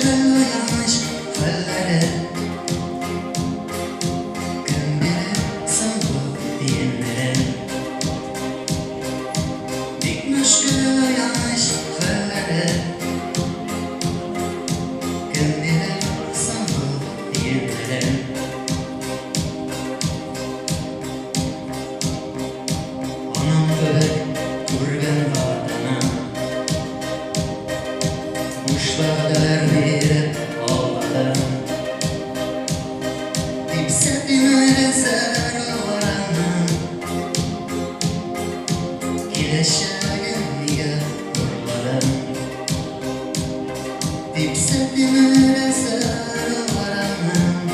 güzel uyanmış hallere gün bile sandı diyenlere dikmiş güzel uyanmış hallere gün bile sandı diyenlere anam bebek kurgan vadana kuşlar verip ağladım dipsediğine sever olanım kileşeğimliğe kurladım dipsediğine sever olanım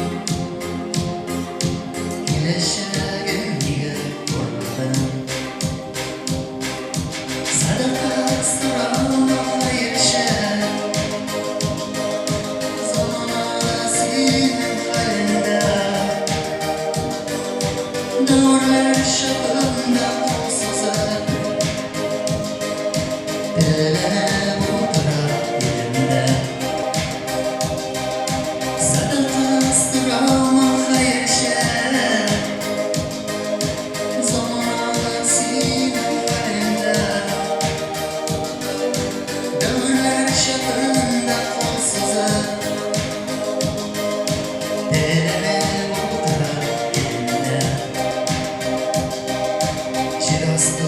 kileşeğimliğe kurladım sadakat sıralama yaşa Dağlar şakında sızar Delene buldurar elimde Sadaka ıstırama yaşa Zamanlar sinem kalende Dağlar şakında sızar Delene buldurar elimde Şirastı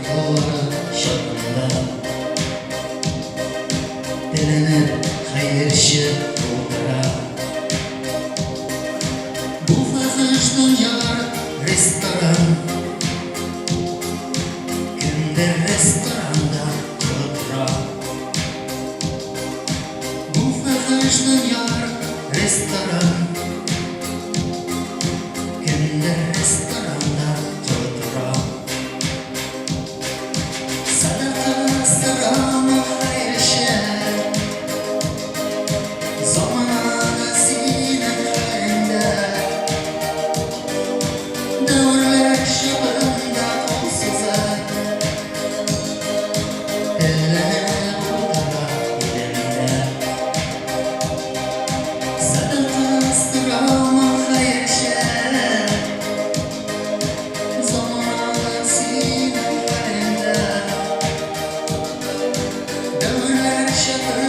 yolları şakında Delenir hayır işi buldurar Bu fazlaş dünyalar restoran Günde restoranda oturar Bu fazlaş dünyalar restoran Günde restoranda oturar Sadaka sırama hayırşe Zamana sinem kalende Dağlar şabarında kolsuzlar Ellerine buldurar elimde Sadaka sırama hayırşe Zamana sinem kalende Dağlar şabarında